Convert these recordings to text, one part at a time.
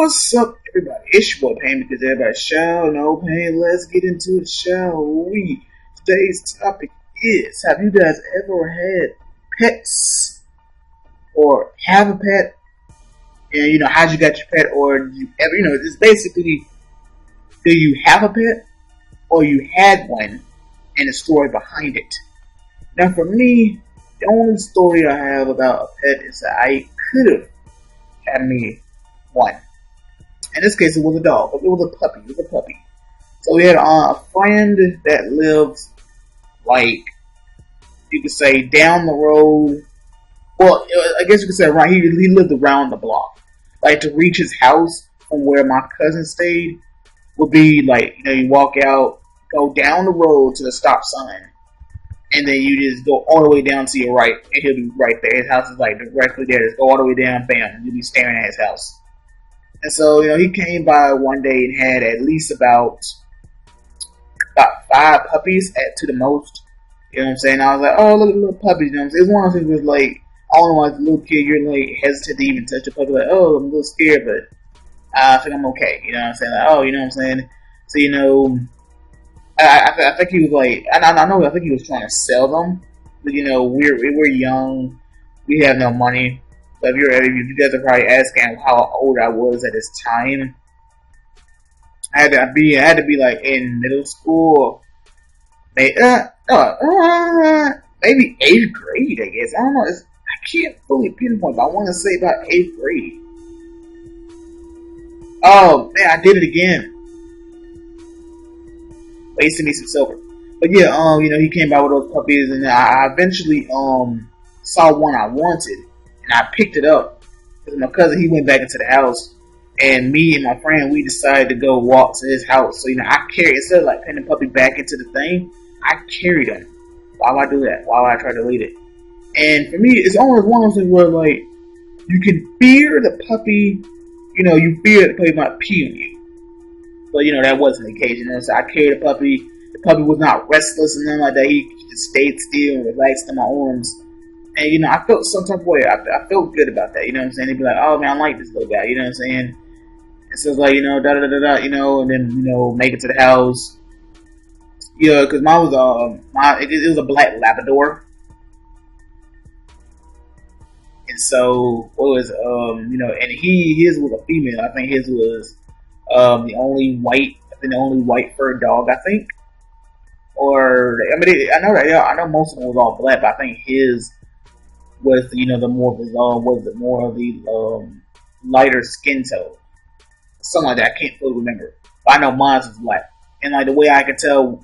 What's up, everybody? It's your boy Pain because everybody show no pain. Let's get into it, shall we? Today's topic is: have you guys ever had pets or have a pet? And how'd you got your pet, or did you ever? It's basically: do you have a pet or you had one, and the story behind it. Now, for me, the only story I have about a pet is that I could have had me one. In this case, it was a dog, but it was a puppy. It was a puppy. So we had a friend that lives, like, you could say, down the road. Well, I guess you could say around. He lived around the block. Like, to reach his house from where my cousin stayed would be like, you walk out, go down the road to the stop sign, and then you just go all the way down to your right, and he'll be right there. His house is like directly there. Just go all the way down, bam, you'll be staring at his house. And so, he came by one day and had at least about 5 puppies to the most. You know what I'm saying? I was like, oh, look at the little puppies. You know what I'm saying? It's one of those things where, like, I don't know, as a little kid, you're like hesitant to even touch a puppy. Like, oh, I'm a little scared, but I think I'm okay. You know what I'm saying? Like, oh, you know what I'm saying? So, I think he was like, I think he was trying to sell them. But, we're young. We have no money. So if you guys are probably asking how old I was at this time, I had to be like in middle school, maybe 8th grade, I guess. I don't know. I can't fully pinpoint, but I want to say about 8th grade. Oh man, I did it again. Wasting me some silver. But yeah, he came by with those puppies, and I eventually saw one I wanted. And I picked it up because my cousin, he went back into the house, and me and my friend, we decided to go walk to his house. So I carried, instead of like putting the puppy back into the thing, I carried him. Why would I do that? Why would I try to lead it? And for me, it's almost one of those things where like you can fear the puppy, you fear the puppy might pee on you, but that wasn't the case. So I carried the puppy. The puppy was not restless and nothing like that. He just stayed still and relaxed in my arms. And, I felt some type of way. I felt good about that, you know what I'm saying? They'd be like, oh, man, I like this little guy, you know what I'm saying? And so it's like, da-da-da-da-da, and then, make it to the house. Yeah, because mine was, it was a black Labrador. And so, what was, and his was a female. I think his was, the only white fur dog, I think. Or, I know most of them was all black, but I think his was the more of the lighter skin tone, something like that. I can't fully remember, but I know mine was black, and like the way I could tell,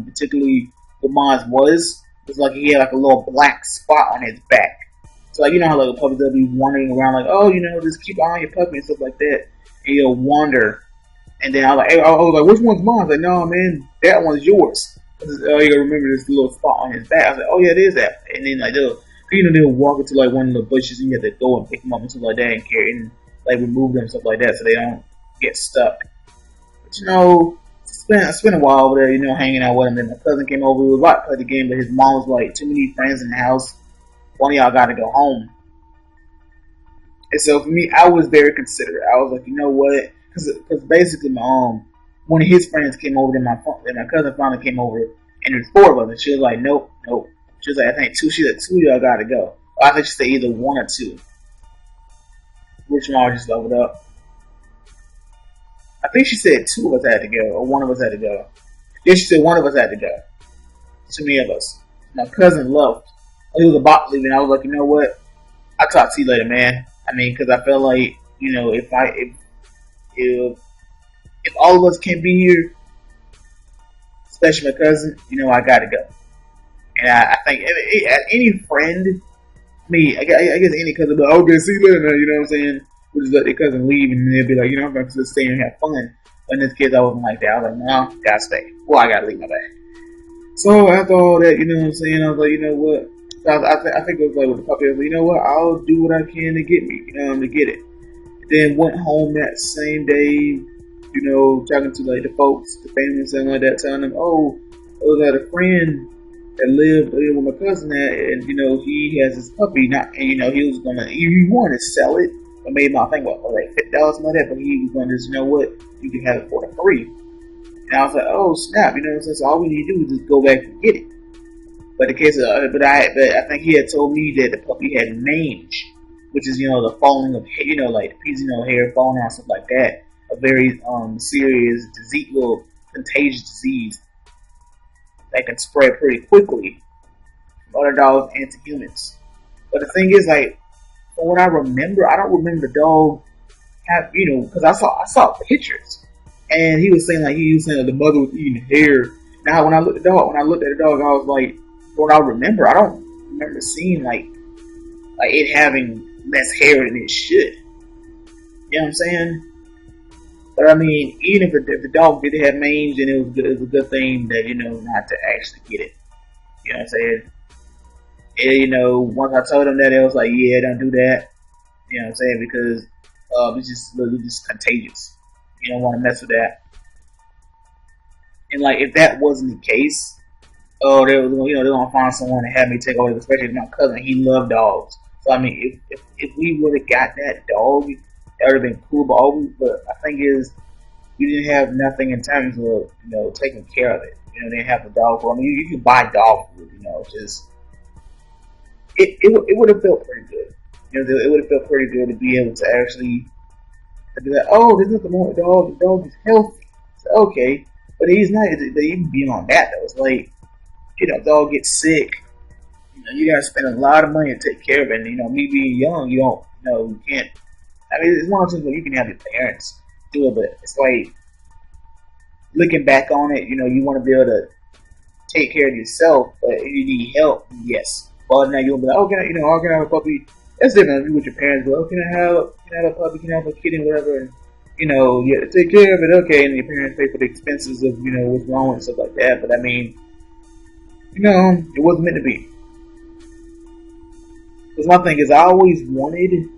particularly what mine was like he had like a little black spot on his back. So like how like a puppy will be wandering around like, oh, just keep an eye on your puppy and stuff like that, and he'll wander. And then I was like, which one's mine? I was like, no, man, that one's yours. You gotta remember this little spot on his back. I was like, oh yeah, it is that. And then like they'll walk into like one of the bushes and you have to go and pick them up and stuff like that and carry and like remove them and stuff like that so they don't get stuck. But it's been a while over there, hanging out with him. Then my cousin came over. We were about to play the game, but his mom was like, too many friends in the house. One of y'all got to go home. And so for me, I was very considerate. I was like, you know what? Because basically one of his friends came over, then my cousin finally came over, and there's 4 of us, and she was like, nope. She was like, I think 2. She said 2 of y'all gotta go. I think she said either 1 or 2. Which one just leveled up? I think she said 2 of us had to go, or 1 of us had to go. Yeah, she said 1 of us had to go. Too many of us. My cousin left. He was about to leave, and I was like, you know what? I'll talk to you later, man. I mean, because I felt like, if all of us can't be here, especially my cousin, I gotta go. And I think any friend, I guess any cousin, but okay, see you later, you know what I'm saying? We'll just let their cousin leave, and they'll be like, I'm going to stay and have fun. But in this case, I wasn't like that. I was like, no, gotta stay. Well, I gotta leave my bag. So after all that, you know what I'm saying? I was like, you know what? I think it was like with the puppy. I was like, you know what? I'll do what I can to get me, to get it. Then went home that same day, talking to like the folks, the family and something like that, telling them, oh, I was at a friend that lived with my cousin at, and he has his puppy. He wanted to sell it, I made my thing what like $50 like that, but he was going to just, you know what, you can have it for the free. And I was like, oh snap, you know what I'm saying? So all we need to do is just go back and get it. But the case of, but I think he had told me that the puppy had mange, which is, you know, the falling of, you know, like piece, you know, hair falling out, stuff like that. A very serious disease, well, contagious disease that can spread pretty quickly from other dogs and to humans. But the thing is, like, from what I remember, I don't remember the dog have, you know, because I saw pictures, and he was saying like he was saying that the mother was eating hair. Now when I looked at the dog, I was like, what I remember, I don't remember seeing like it having less hair than it should. You know what I'm saying? But I mean, even if the dog did have mange, then it was a good thing that, you know, not to actually get it. You know what I'm saying? And, you know, once I told him that, it was like, yeah, don't do that. You know what I'm saying? Because it's just contagious. You don't want to mess with that. And like, if that wasn't the case, oh, they was, you know, they're gonna find someone to have me take over. Especially my cousin, he loved dogs. So I mean, if we would have got that dog, that would have been cool. But I think is we didn't have nothing in terms of, you know, taking care of it. You know, they didn't have the dog food. I mean, you can buy dog food. You know, just it would have felt pretty good. You know, it would have felt pretty good to be able to actually be like, oh, there's nothing wrong with the dog. The dog is healthy. So, okay, but he's not. Even beyond that, though, it's like, you know, dog gets sick. You know, you gotta spend a lot of money to take care of it. And, you know, me being young, you don't, you know, you can't. I mean, it's one of those things where you can have your parents do it, but it's like looking back on it, you know, you want to be able to take care of yourself, but if you need help, yes. But now you'll be like, oh, can I, you know, oh, can I have a puppy? That's different if you with your parents. Go, oh, can I have a puppy? Can I have a kitten, whatever? And, you know, you have to take care of it, okay? And your parents pay for the expenses of, you know, what's wrong and stuff like that. But I mean, you know, it wasn't meant to be. Because my thing is, I always wanted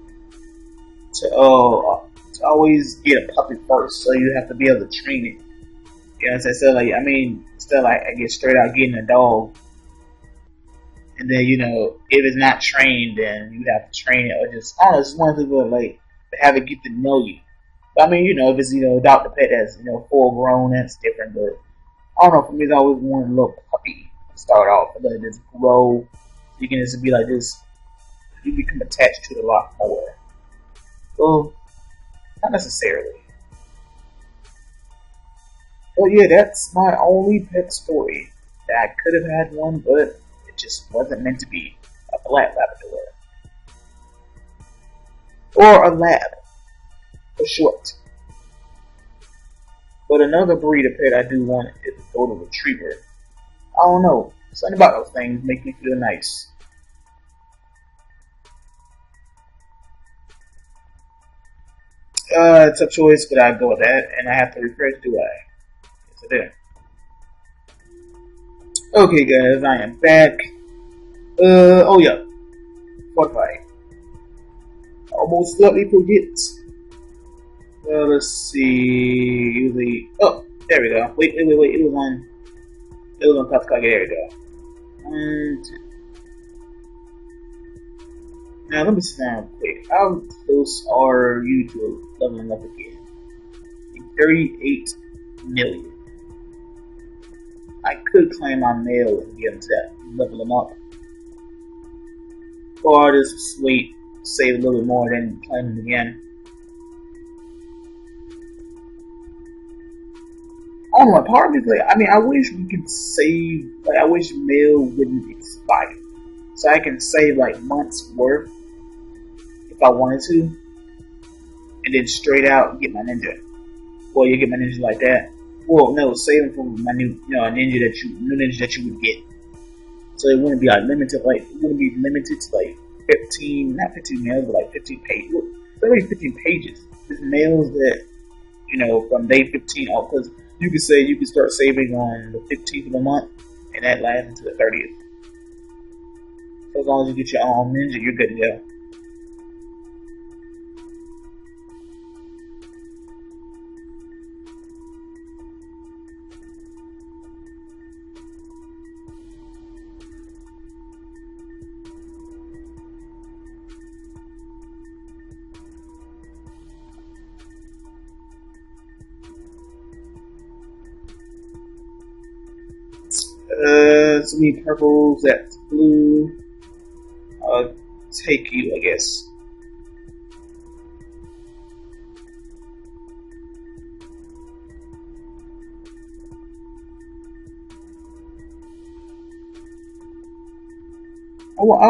to always get a puppy first, so you have to be able to train it. You know what I'm saying? So like, I mean, instead like I get straight out getting a dog, and then, you know, if it's not trained, then you have to train it, or just, I don't know, it's just one of the people like to have it get to know you. But I mean, you know, if it's, you know, adopt a pet that's, you know, full grown, that's different. But I don't know, for me, it's always wanted a little puppy to start off, and then just grow. You can just be like this. You become attached to it a lot more. Well, not necessarily. But yeah, that's my only pet story. That I could have had one, but it just wasn't meant to be. A black Labrador. Or a lab, for short. But another breed of pet I do want is a golden retriever. I don't know. Something about those things make me feel nice. It's a choice, but I go with that, and I have to refresh. Do I? Yes, I do. Okay, guys, I am back. Oh yeah, Spotify. Almost let me forget. Let's see. Usually, oh, there we go. Wait. It was on. It was on Camtasia. There we go. And now let me see real quick. How close are you to leveling up again? 38 million. I could claim my mail and get into that, level them up. Or just wait, save a little bit more, then claim them again. I don't know, part of me is like, I mean, I wish we could save, like, I wish mail wouldn't expire. So I can save, like, months worth, if I wanted to, and then straight out get my ninja. Well, you get my ninja like that. Well, no, saving for my new, you know, new ninja that you would get. So it wouldn't be like limited, like, it wouldn't be limited to like 15, not 15 mails, but like 15 pages. Well, it's already 15 pages. There's mails that, you know, from day 15 out, because you could say you could start saving on the 15th of the month, and that lasts until the 30th. So as long as you get your own ninja, you're good to go. so many purples. That's blue. I'll take you, I guess.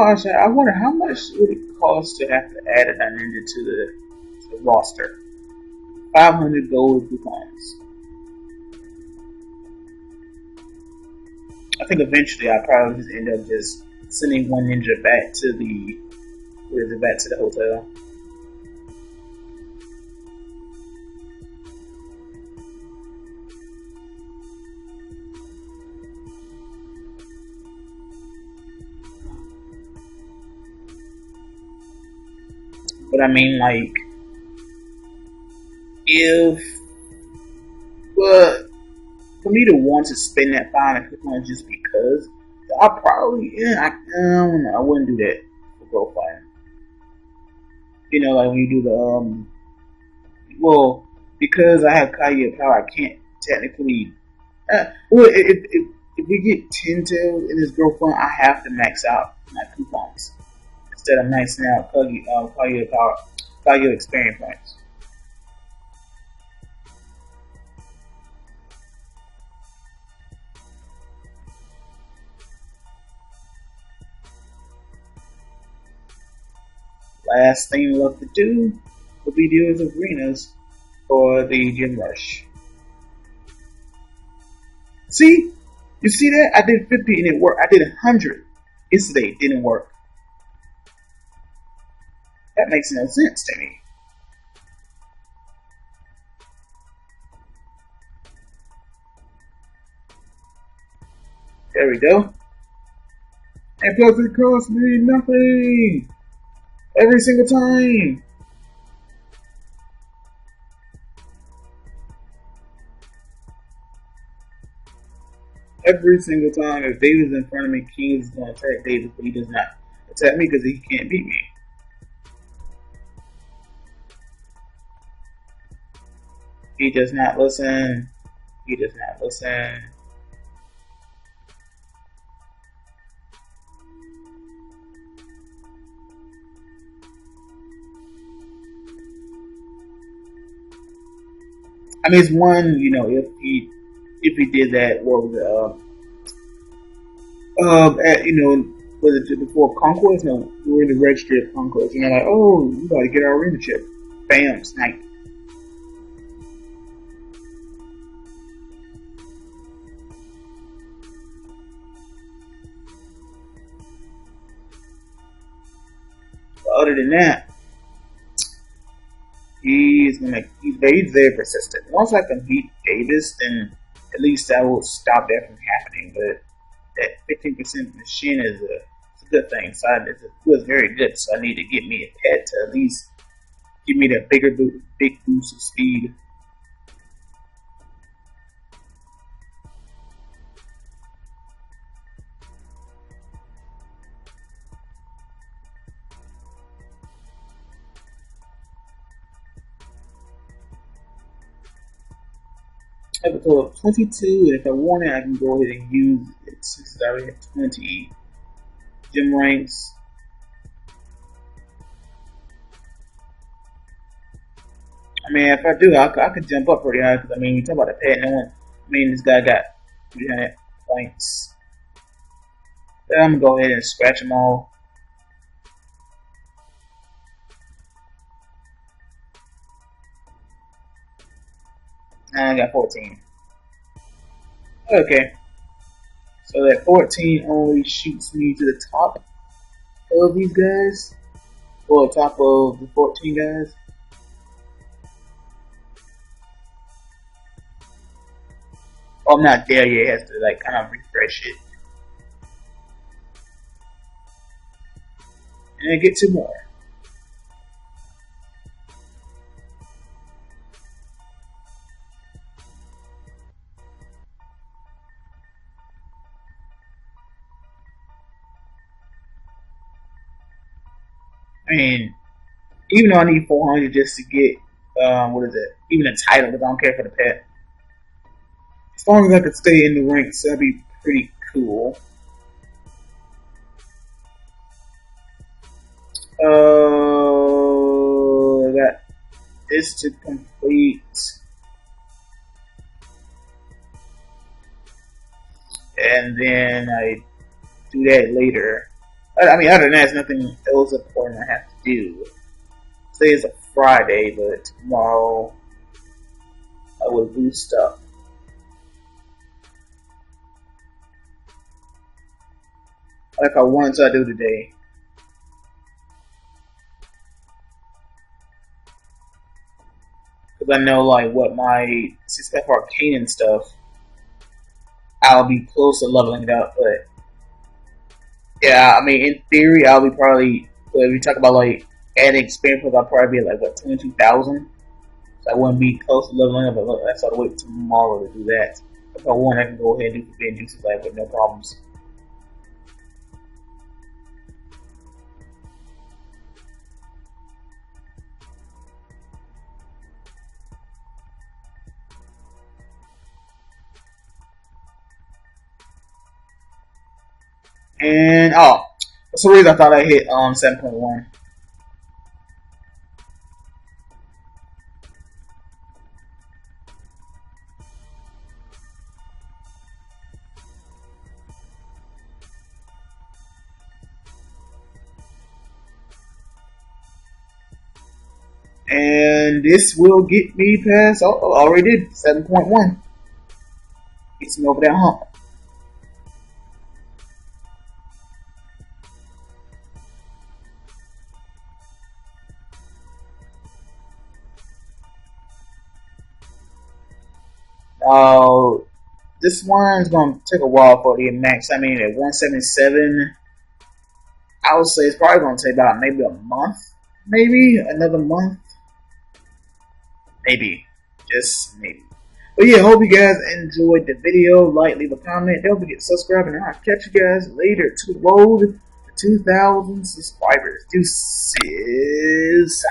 Actually, I wonder how much would it cost to have to add a ninja to the roster. 500 gold coupons. I think eventually I'll probably just end up just sending one ninja back to the back to the hotel. But I mean, like, if but for me to want to spend that 500 coupons just because, I probably I don't know, I wouldn't do that for growth fighting. You know, like when you do the well, because I have Kaya power, I can't technically. Well, if we get 10 tails in this growth fund, I have to max out my coupons instead of maxing out Kaya power, Kaya experience points. Last thing left to do will be deals of arenas for the gym rush. See? You see that? I did 50 and it worked. I did 100 yesterday. It didn't work. That makes no sense to me. There we go. And plus it cost me nothing. Every single time. Every single time. If David's in front of me, King is going to attack David, but he does not attack me because he can't beat me. He does not listen. He does not listen. I mean, it's one, you know, if he did that, what was it, at, you know, was it before Conquest? No, we were in the registry of Conquest, and they're like, oh, you gotta get our arena chip. Bam, snipe. But other than that, he's very persistent. Once I can beat Davis, then at least that will stop that from happening. But that 15% machine is a good thing. So it feels very good. So I need to get me a pet to at least give me that big boost of speed. I have a total of 22, and if I want it, I can go ahead and use it since I already have 20 gym ranks. I mean, if I do, I could jump up pretty high because I mean, you talk about the pet, no one. I mean, this guy got 300 points. Then I'm gonna go ahead and scratch them all. And I got 14. Okay. So that 14 only shoots me to the top of these guys. Or top of the 14 guys. Oh, I'm not there yet. It has to like kind of refresh it. And then get 2 more. I mean, even though I need 400 just to get, what is it? Even a title, because I don't care for the pet. As long as I could stay in the ranks, that'd be pretty cool. I got this to complete, and then I do that later. I mean, other than that, there's nothing else important I have to do. Today is a Friday, but tomorrow I will do stuff. Like I wanted to do today. Because I know, like, what my success for arcane and stuff, I'll be close to leveling it up. But yeah, I mean, in theory, I'll be probably, if you talk about like adding experience, I'll probably be at like what 22,000. So I wouldn't be close to leveling up. But look, I gotta wait tomorrow to do that. If I want, I can go ahead and do forbidden juices like with no problems. And oh, for some reason I thought I hit 7.1. And this will get me past. Oh, I already did 7.1. Gets me over that hump. This one's gonna take a while for the max. I mean, at 177, I would say it's probably gonna take about maybe a month, maybe another month, maybe, just maybe. But yeah, hope you guys enjoyed the video. Like, leave a comment, don't forget to subscribe, and I'll catch you guys later to the road to 2,000 subscribers. Deuces.